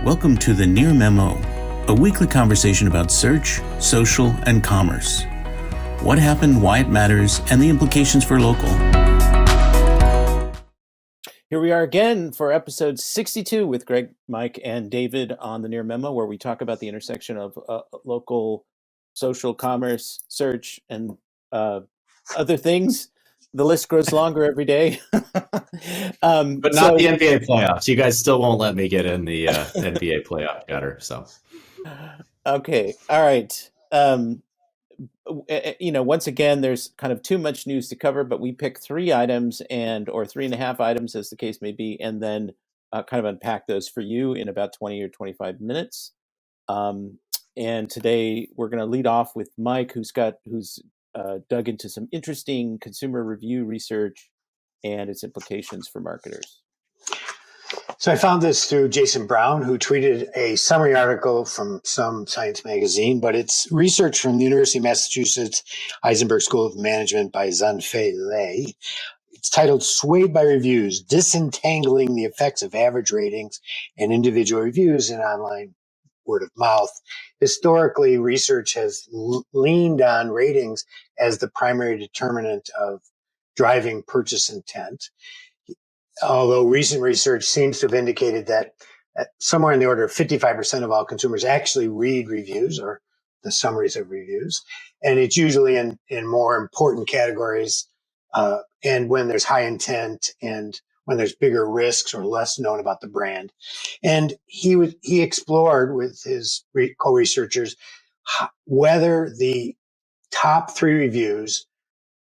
Welcome to the Near Memo, a weekly conversation about search, social, and commerce. What happened, why it matters, and the implications for local. Here we are again for episode 62 with Greg, Mike, and David on the Near Memo, where we talk about the intersection of local, social, commerce, search, and other things. The list grows longer every day. But not the NBA playoffs. You guys still won't let me get in the NBA playoff gutter. So, okay, all right. Once again, there's kind of too much news to cover, but we pick 3 items or 3.5 items, as the case may be, and then kind of unpack those for you in about 20 or 25 minutes. And today we're going to lead off with Mike, who's dug into some interesting consumer review research and its implications for marketers. So I found this through Jason Brown, who tweeted a summary article from some science magazine, but it's research from the University of Massachusetts Eisenberg School of Management by Zhanfei Lei. It's titled Swayed by Reviews, Disentangling the Effects of Average Ratings and Individual Reviews in Online Word of Mouth. Historically, research has leaned on ratings as the primary determinant of driving purchase intent. Although recent research seems to have indicated that somewhere in the order of 55% of all consumers actually read reviews or the summaries of reviews. And it's usually in more important categories and when there's high intent and when there's bigger risks or less known about the brand. And he explored with his co-researchers whether the top 3 reviews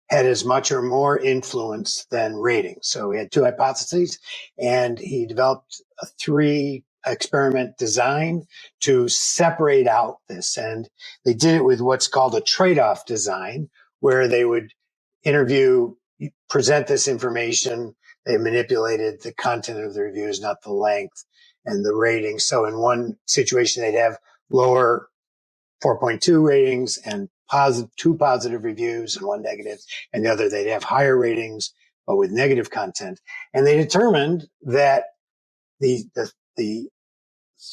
had as much or more influence than ratings. So we had 2 hypotheses, and he developed a 3 experiment design to separate out this. And they did it with what's called a trade-off design, where they would present this information. They manipulated the content of the reviews, not the length and the ratings. So in one situation, they'd have lower 4.2 ratings and 2 positive reviews and 1 negative, and the other they'd have higher ratings but with negative content. And they determined that the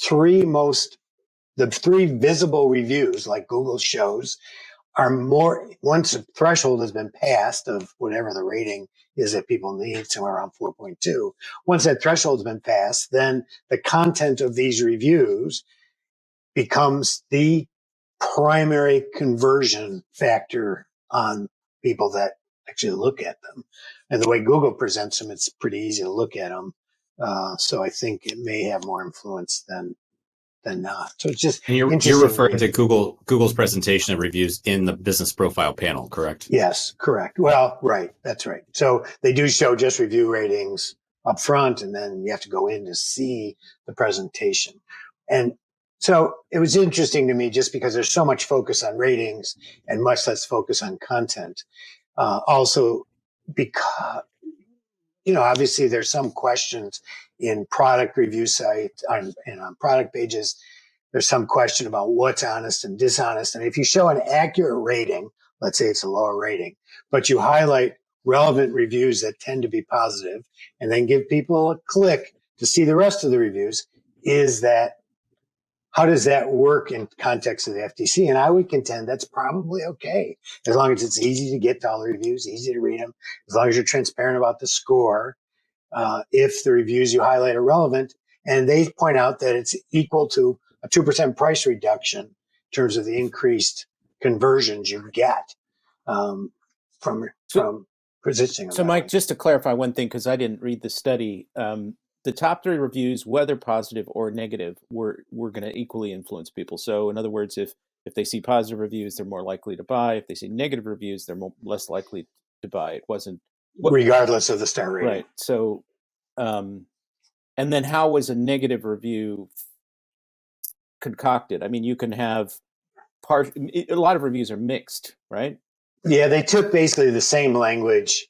3 visible reviews, like Google shows, are more, once a threshold has been passed of whatever the rating is that people need, somewhere around 4.2. Once that threshold has been passed, then the content of these reviews becomes the primary conversion factor on people that actually look at them. And the way Google presents them, it's pretty easy to look at them. So I think it may have more influence than not. So it's just and you're referring to Google's presentation of reviews in the business profile panel, correct? Yes, correct. Well, right. That's right. So they do show just review ratings up front, and then you have to go in to see the presentation. And so it was interesting to me just because there's so much focus on ratings and much less focus on content. Also because, obviously there's some questions in product review sites and on product pages. There's some question about what's honest and dishonest. And if you show an accurate rating, let's say it's a lower rating, but you highlight relevant reviews that tend to be positive and then give people a click to see the rest of the reviews, how does that work in context of the FTC? And I would contend that's probably okay, as long as it's easy to get to all the reviews, easy to read them, as long as you're transparent about the score. If the reviews you highlight are relevant, and they point out that it's equal to a 2% price reduction in terms of the increased conversions you get from positioning. So, Mike, just to clarify one thing, because I didn't read the study, the top 3 reviews, whether positive or negative, were going to equally influence people. So, in other words, if they see positive reviews, they're more likely to buy. If they see negative reviews, they're less likely to buy. It wasn't regardless of the star rating, right? So, and then how was a negative review concocted? I mean, you can have a lot of reviews are mixed, right? Yeah, they took basically the same language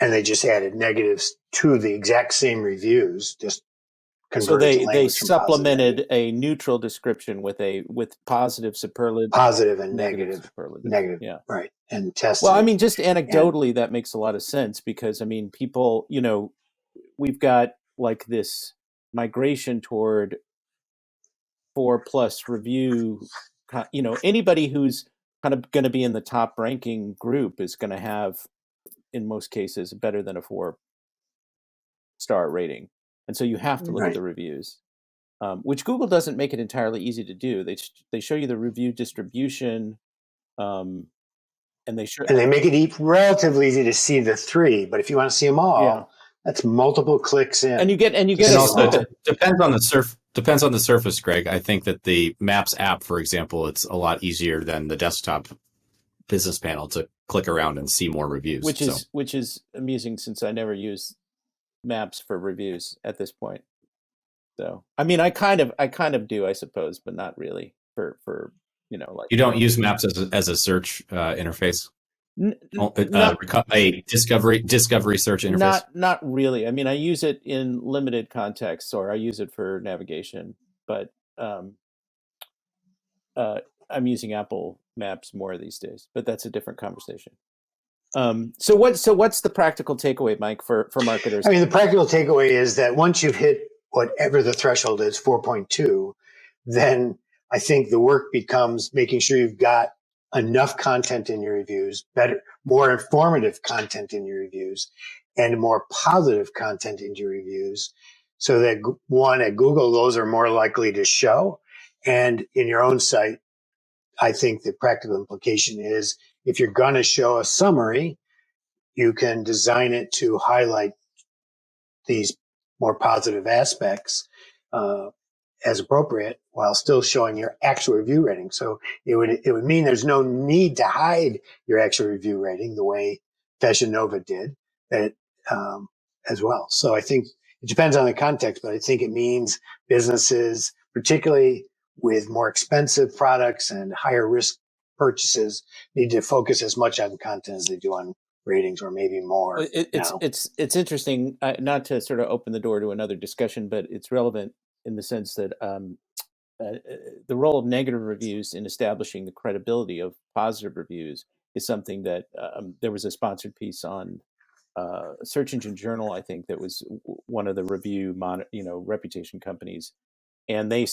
and they just added negatives to the exact same reviews. Just so they supplemented a neutral description with positive superlative, positive and negative. Yeah, right, and tested. Well, I mean, just anecdotally, that makes a lot of sense because I mean, people, we've got like this migration toward 4+ review, anybody who's kind of going to be in the top ranking group is going to have, in most cases, better than a 4-star rating. And so you have to look at the reviews, which Google doesn't make it entirely easy to do. They show you the review distribution, and they make it relatively easy to see the 3. But if you want to see them all, that's multiple clicks in. And you get and also depends on the surface, Greg. I think that the Maps app, for example, it's a lot easier than the desktop business panel to click around and see more reviews. Which is amusing, since I never use Maps for reviews at this point. So I mean, I kind of do, I suppose, but not really for like. You don't use Maps as a search interface. A discovery search interface. Not really. I mean, I use it in limited contexts, or I use it for navigation, but I'm using Apple Maps more these days. But that's a different conversation. So what's the practical takeaway, Mike, for marketers? I mean, the practical takeaway is that once you've hit whatever the threshold is, 4.2, then I think the work becomes making sure you've got enough content in your reviews, more informative content in your reviews, and more positive content in your reviews, so that at Google, those are more likely to show. And in your own site, I think the practical implication is, if you're going to show a summary, you can design it to highlight these more positive aspects as appropriate, while still showing your actual review rating. So it would mean there's no need to hide your actual review rating the way Fashion Nova did as well. So I think it depends on the context, but I think it means businesses, particularly with more expensive products and higher risk purchases, need to focus as much on content as they do on ratings, or maybe more. It's interesting, not to sort of open the door to another discussion, but it's relevant in the sense that the role of negative reviews in establishing the credibility of positive reviews is something that there was a sponsored piece on Search Engine Journal, I think, that was one of the review reputation companies, and they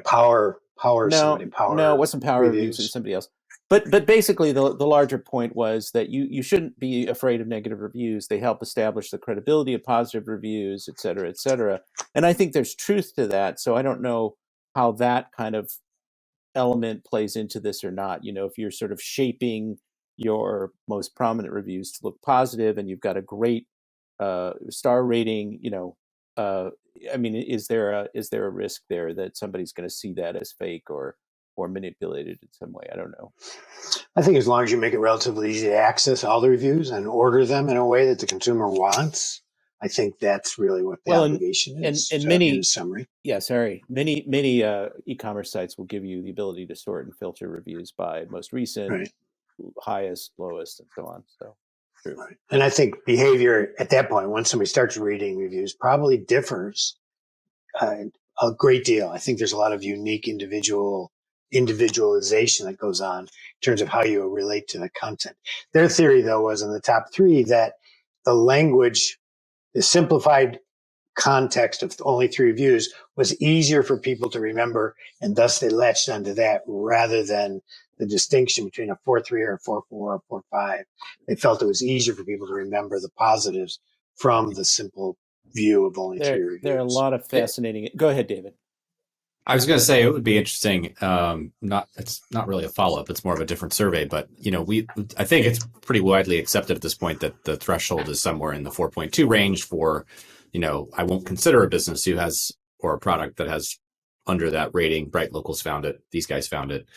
Power. No, it wasn't Power Reviews. It was somebody else. But basically, the larger point was that you shouldn't be afraid of negative reviews. They help establish the credibility of positive reviews, et cetera, et cetera. And I think there's truth to that. So I don't know how that kind of element plays into this or not. If you're sort of shaping your most prominent reviews to look positive, and you've got a great star rating, I mean, is there a risk there that somebody's going to see that as fake or manipulated in some way? I don't know. I think as long as you make it relatively easy to access all the reviews and order them in a way that the consumer wants, I think that's really what the obligation is. And many summary. Yeah, sorry. Many e-commerce sites will give you the ability to sort and filter reviews by most recent, highest, lowest, and so on. So. True. Right. And I think behavior at that point, once somebody starts reading reviews, probably differs a great deal. I think there's a lot of unique individualization that goes on in terms of how you relate to the content. Their theory, though, was in the top 3 that the simplified context of only 3 reviews was easier for people to remember, and thus they latched onto that rather than the distinction between a 4.3 or a 4.4 or a 4.5. They felt it was easier for people to remember the positives from the simple view of only 3 reviews. There are a lot of fascinating. Go ahead, David. I was going to say it would be interesting. It's not really a follow-up; it's more of a different survey. But I think it's pretty widely accepted at this point that the threshold is somewhere in the 4.2 range for, I won't consider a business who has, or a product that has under that rating. Bright Locals found it; these guys found it.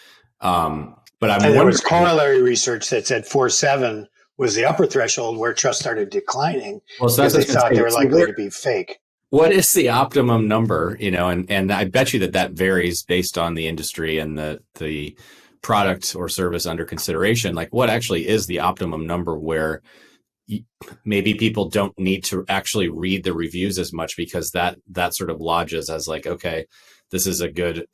But there was corollary research that said 4.7 was the upper threshold where trust started declining, because they thought they were likely to be fake. What is the optimum number? And I bet you that varies based on the industry and the product or service under consideration. Like, what actually is the optimum number where maybe people don't need to actually read the reviews as much, because that sort of lodges as like, okay, this is a good,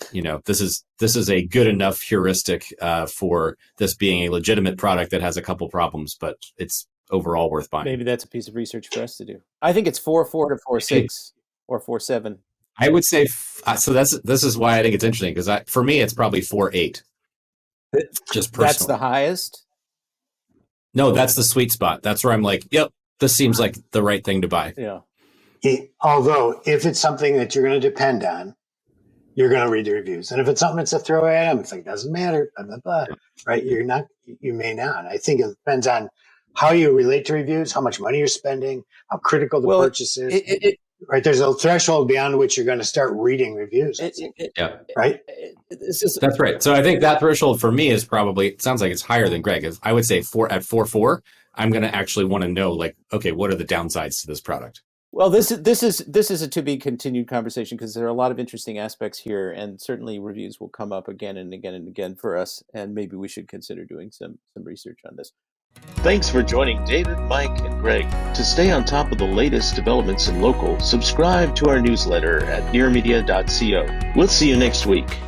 this is a good enough heuristic for this being a legitimate product that has a couple problems, but it's overall worth buying. Maybe that's a piece of research for us to do. I think it's 4.4 to 4.6 or 4.7. I would say so. This is why I think it's interesting because for me it's probably 4.8. Just personally. That's the highest? No, that's the sweet spot. That's where I'm like, yep, this seems like the right thing to buy. Yeah. Although, if it's something that you're going to depend on, you're going to read the reviews. And if it's something that's a throwaway item, it's like, doesn't matter, blah, blah, blah, right? You may not. I think it depends on how you relate to reviews, how much money you're spending, how critical the purchase is. Right? There's a threshold beyond which you're going to start reading reviews. Right? That's right. So I think that threshold for me is probably, it sounds like it's higher than Greg. I would say at 4.4, I'm going to actually want to know, like, okay, what are the downsides to this product? Well, this is a to be continued conversation because there are a lot of interesting aspects here, and certainly reviews will come up again and again and again for us, and maybe we should consider doing some research on this. Thanks for joining David, Mike, and Greg. To stay on top of the latest developments in local, subscribe to our newsletter at nearmedia.co. We'll see you next week.